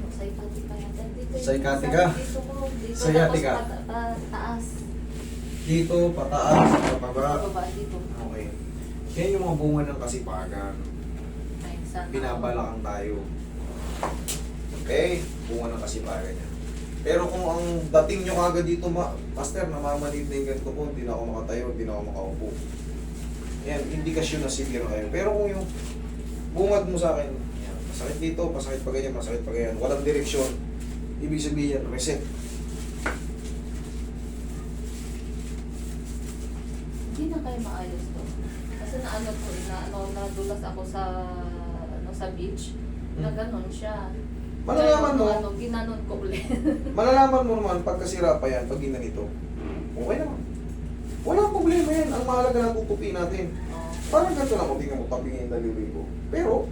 ano, sciatica yata. Dito yung Sciatica? dito ko, dito. Sciatica. Tapos taas. Dito, pataas, pababa. Baba dito. Okay. Yan yung mga bunga ng kasipagan. Ay, sana. Binabalakang tayo. Okay? Bunga ng kasipagan yan. Pero kung ang dating nyo kagad dito, master, namamanid na yung ganito ko, hindi na ako makatayo, hindi na ako makaupo. Yan, indikasyon na severe kayo. Pero kung yung bungad mo sa akin, yan, masakit dito, masakit pa ganyan, masakit pa ganyan, walang direksyon, ibig sabihin, reset. Hindi na kayo maayos to. Kasi nadulas ako sa beach. Na ganun siya. Malalaman mo, ginanon ko ulit. malalaman mo naman pagkasira pa yan, pag ginanito. Okay naman. Walang problema yan. Ang mahalaga na tutupi natin. Parang ganito lang, tingnan mo, tabingin yung daliri ko. Pero,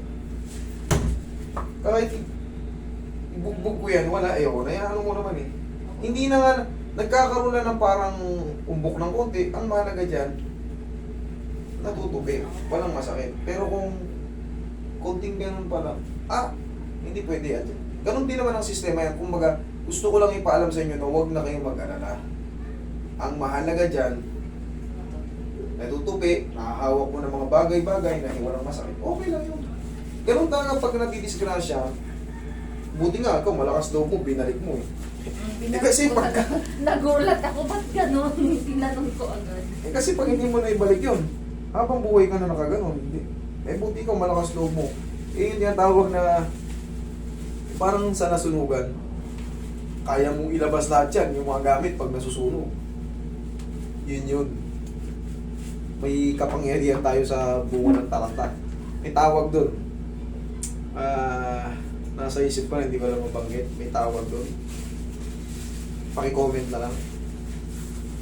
kahit ibugbog ko yan, wala, ano mo naman eh. Hindi na nga, nagkakaroon na ng parang umbok ng konti. Ang mahalaga dyan, natutupi. Walang masakit. Pero kung konting ganun pa lang, hindi pwede yan. Ganun din naman ang sistema yan. Kung baga, gusto ko lang ipaalam sa inyo na huwag na kayong mag-alala. Ang mahalaga dyan, natutupi, nakahawak mo ng mga bagay-bagay na walang masakit, okay lang yun. Ganun talaga pag nadidisgrasya, buti nga ikaw, malakas daw mo, binalik mo eh. Kasi pagka... Nagulat ako, ba't gano'n? Tinanong ko agad. kasi pag hindi mo na ibalik yun, habang buhay ka na nakaganon, buti ikaw, malakas loob mo. Yun yung tawag na parang sa nasunugan, kaya mong ilabas lahat yan, yung mga gamit pag nasusunog. Yun. May kapangyarihan tayo sa bunga ng taranta. May tawag doon. Nasa isip ko na, hindi ko lang mabanggit. May tawag doon. Paki-comment na lang.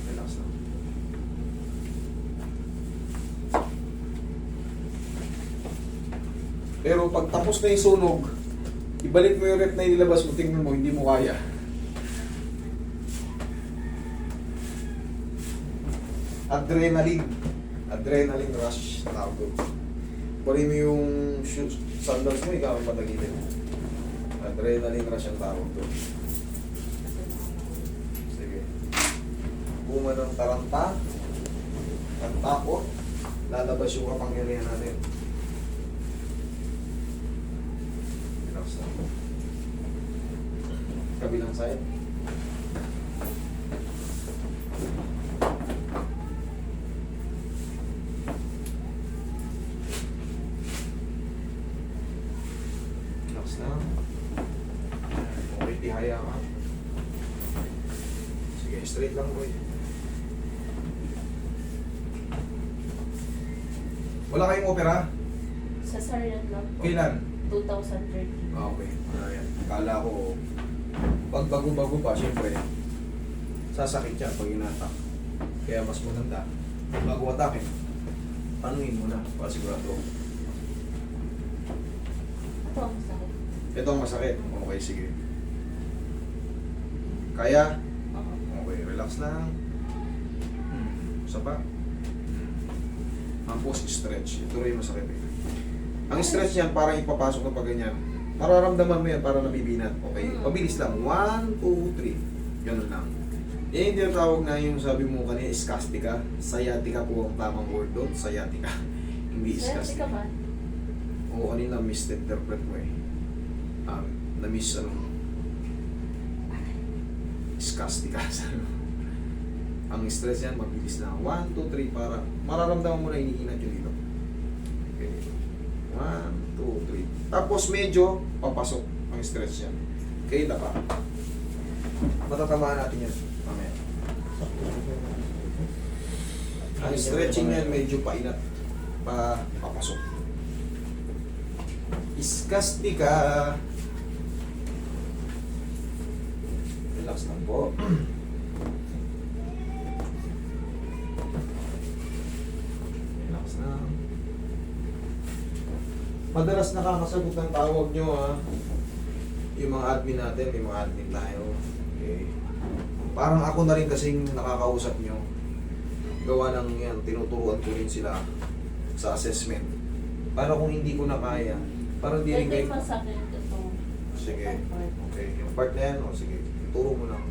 Relax lang. Pero pag tapos na yung sunog, ibalik mo yung rep na inilabas mo, tingnan mo, hindi mo kaya. Adrenaline rush, tawag doon. Kunin mo yung shoes, sandals mo, ikaw ang patagilin. Adrenaline rush ang tawag doon. Sige. Bunga ng taranta, at takot, lalabas yung kapangyarihan natin. Relax lang. Kabilang side. Relax lang. Okay, tihaya ka. Sige, straight lang boy. Wala kayong opera? Sa Saryan lang po. Kailan? 2013. Okay. Ayan. Kala ko, pag bago-bago pa, syempre, sasakit siya pag inatak. Kaya mas maganda, bago atake, tanungin mo na, para sigurado. Ito ang sakit. Ito ang masakit. Okay, sige. Kaya? Oo. Okay, relax lang. Isa pa. Tapos stretch. Ito rin yung masakit eh. Ang stretch niyan, parang ipapasok na pag ganyan. Mararamdaman mo yan para nabibinat. Okay, pabilis lang. 1, 2, 3. Ganun lang. Yan yung tinatawag na yung sabi mo kanina, iskastika. Sciatica po ang tamang word doon. Sciatica. Hindi Sciatica iskastika. ba? Oo, kanina misinterpret mo eh. Na-miss ano. Iskastika. Ang stress yan, mabilis na. 1, 2, 3 para mararamdaman mo na iniinat yun dito. Okay. 1, 2, 3. Tapos medyo papasok ang stress yan. Okay, pa. Matatamaan natin yan. Mamaya. Ang stretching yan medyo painat. Papasok. Iskastika. Relax lang po. Relax lang. Madalas nakakasagot ng tawag nyo yung mga admin natin, may mga admin tayo. Okay. Parang ako na rin kasing nakakausap nyo. Gawa ng yan, tinuturuan ko rin sila sa assessment. Para kung hindi ko na kaya, parang di rin Hindi kayo... masakit ito. Sige. Okay. Yung part na yan, sige. Ituro mo lang.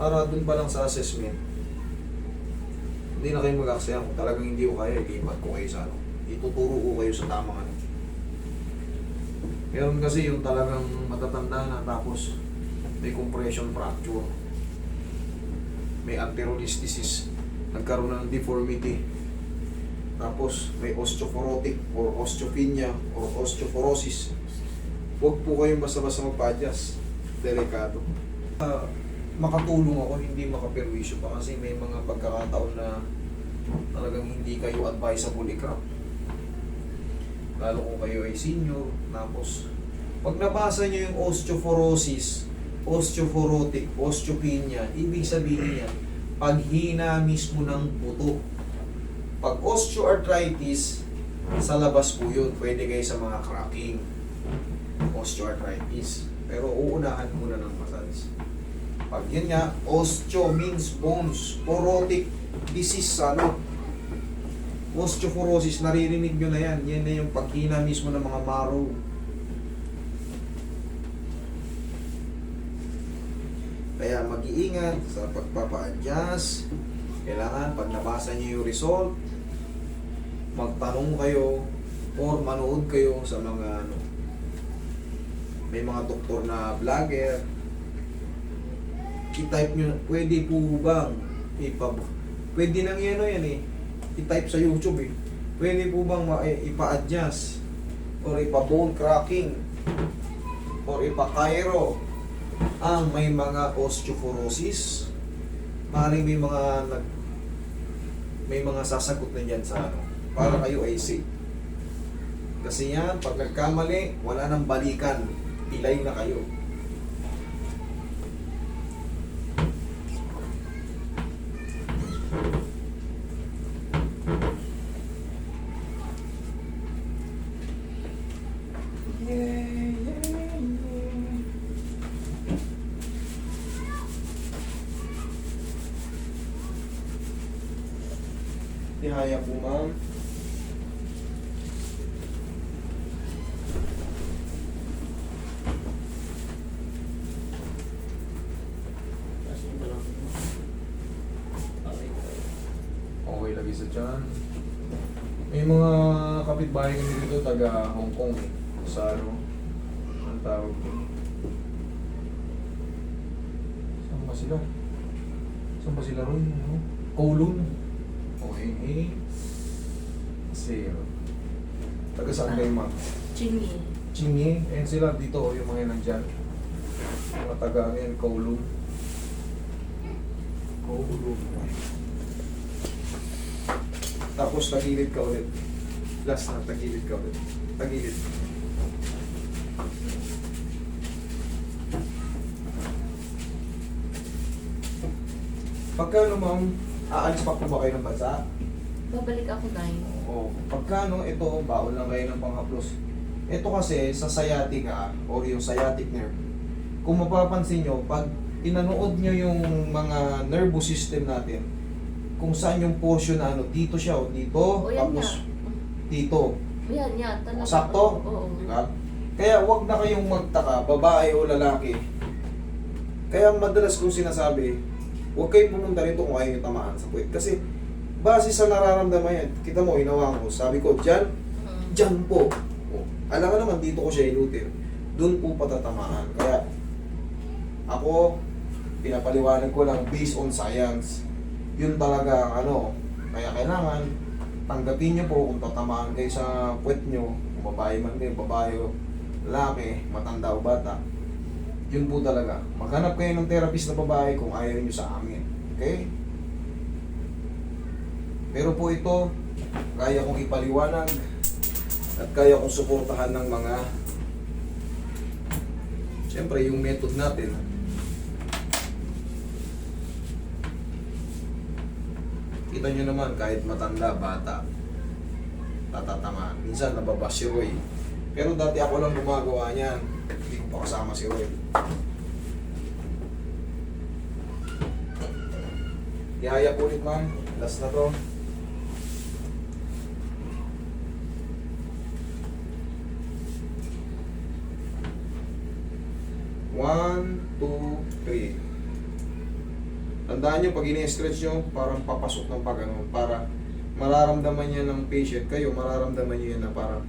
Para dun pa lang sa assessment, hindi na kayo mag-aksaya. Kung talagang hindi ko kaya, ilipat ko kayo sa ano. Ituturo ko kayo sa tamang ano. Meron kasi yung talagang matatanda na tapos may compression fracture. May arteriolisthesis. Nagkaroon ng deformity. Tapos may osteoporotic or osteopenia or osteoporosis. Huwag po kayong basta-basta magpa-adjust. Delikado. Makatulong ako, hindi makaperwisyo pa kasi may mga pagkakataon na talagang hindi kayo advisable i-crop. Lalo kung kayo ay senior, tapos pag nabasa nyo yung osteoporosis, osteoporotic, osteopenia, ibig sabihin yan, paghina mismo ng buto. Pag osteoarthritis, sa labas po yun, pwede kayo sa mga cracking, osteoarthritis. Pero uunahan muna ng massage. Pag yun nga, osteo means bones, porotic disease, ano, osteoporosis, naririnig nyo na yan. Yan na yung paghina mismo ng mga marrow. Kaya mag-iingat sa pagpapa-adjust. Kailangan pag nabasa nyo yung result, magtanong kayo or manood kayo sa mga ano, may mga doktor na vlogger. I-type nyo, pwede po bang pwede nang yan yan eh, i-type sa YouTube eh, pwede po bang ipa-adjust or ipa-bone cracking or ipa-chiro ang may mga osteoporosis. Maaaring may mga sasagot na dyan sa ano, para kayo ay safe. Kasi yan, pag nagkamali, wala nang balikan, pilay na kayo. Tihaya po, ma'am. Okay lagi sa tiyan. May mga kapitbahay kami dito taga Hong Kong eh. Sa ano, ang tawag ko. Saan ba sila? Saan ba sila ron? Ano? Kowloon. Okay, eh. Zero. Taga saan kayo, ma'am? Chingy. Chingy. And sila dito, yung mga nandyan. Mga taga yan, Kowloon. Kowloon. Tapos tagilid ka ulit. Last na, tagilid ka ulit. Tagilid. Pagka ma'am, aalis pa po ba kayo ng bansa? Babalik ako 9. Oo. Pagka ito, baon lang kayo ng panghaplos. Ito kasi sa sciatica or yung sciatic nerve. Kung mapapansin nyo, pag inanood nyo yung mga nervous system natin, kung saan yung portion na ano, dito siya o dito, O yan tapos nga. dito. Yan. Talaga. Sakto? Oo. Diba? Kaya wag na kayong magtaka, babae o lalaki. Kaya madalas kong sinasabi, huwag kayong pumunta rito kung ayaw yung tamaan sa puwet. Kasi base sa nararamdaman yan, kita mo, hinawa ko, sabi ko, dyan po. O, alam nga naman, dito ko siya ilutin. Doon po patatamaan. Kaya ako, pinapaliwanag ko lang based on science. Yun talaga ang ano. Kaya kailangan tanggapin nyo po kung tatamaan kayo sa puwet nyo, kung babae man kayo, babae o lalaki, matanda o bata. Yun po talaga. Maghanap kayo ng therapist na babae kung ayaw nyo sa amin. Okay? Pero po ito, kaya kong ipaliwanag at kaya kong suportahan ng mga, siyempre yung method natin. Kita nyo naman, kahit matanda, bata, tatatamaan. Minsan nababas si Roy. Pero dati ako lang gumagawa niyan. Hindi ko pa kasama si Roy. Ihaya po ulit, ma'am. Last na to. 1, 2, 3. Tandaan nyo, pag ini-stretch nyo, parang papasok ng pag-ano, para mararamdaman niya ng patient, kayo, mararamdaman nyo yan na parang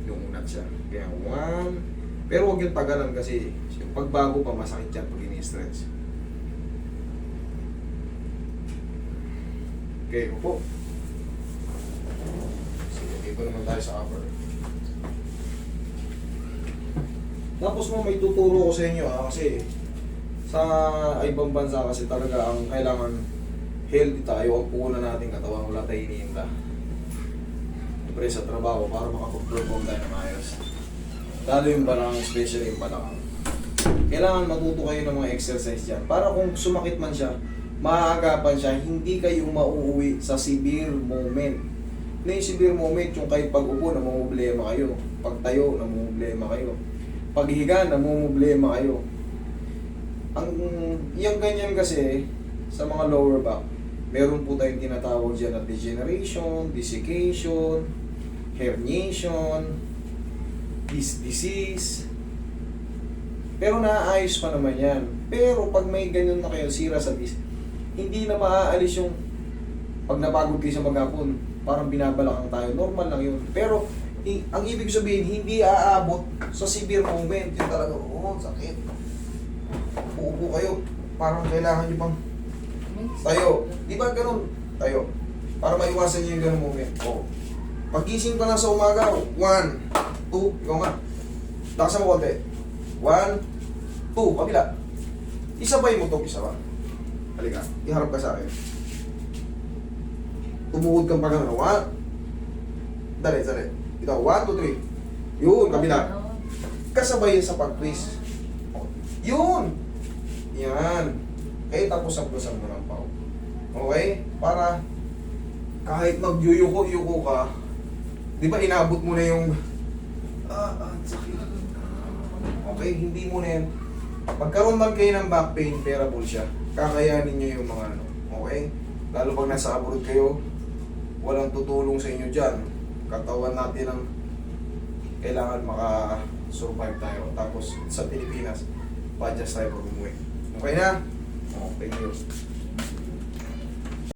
lumunat siya. Kaya 1, pero huwag yung tagalan kasi pagbago pa, masakit yan pag ini-stretch. Okay, upo. Sige, dito naman tayo sa upper. Tapos mo may tuturo ko sa inyo kasi sa ibang bansa kasi talaga ang kailangan healthy tayo, ang puhunan natin katawan, wala tayo iniinda. Siyempre sa trabaho para makapag-perform tayo ng ayos. Lalo yung balakang, especially yung balakang. Kailangan matuto kayo ng mga exercise dyan para kung sumakit man siya, maaagapan siya, hindi kayo mauuwi sa severe moment. Na yung severe moment, yung kahit pag-upo, namumblema kayo. Pagtayo, namumblema kayo. Paghiga, namumblema kayo. Yung ganyan kasi, sa mga lower back, meron po tayong tinatawag dyan na degeneration, desiccation, herniation, disc disease. Pero naaayos pa naman yan. Pero pag may ganyan na kayo, sira sa disc, hindi na maaalis yung pag napagod kayo sa maghapon, parang binabalakang tayo. Normal lang yun. Pero ang ibig sabihin, hindi aabot sa severe moment. Yung talaga, sakit. Uupo kayo. Parang kailangan nyo pang tayo. Di ba ganun? Tayo. Para maiwasan nyo yung ganun moment. Pagkising ka na sa umaga, 1, 2, ikaw nga. Lakasan mo konti. 1, 2, kabila. Isabay mo itong isa ba? Halika, iharap ka sa akin. Tumuhod kang pag-ano. 1. Dali. Ito, 1, 2, 3. Yun, kabila. Kasabay sa pag-twist. Yun! Yan. Kaya tapos ang mo ng pao. Okay? Para kahit mag-yuyuko ka, di ba inabot mo na yung sakit. Okay, hindi mo na yan. Pagkaroon man kayo ng back pain, bearable siya. Kakayanin nyo yung mga ano. Okay? Lalo pag nasa abroad kayo, walang tutulong sa inyo dyan. Katawan natin ang kailangan maka-survive tayo. Tapos sa Pilipinas, pa-adjust tayo pag umuwi. Okay na? Thank you.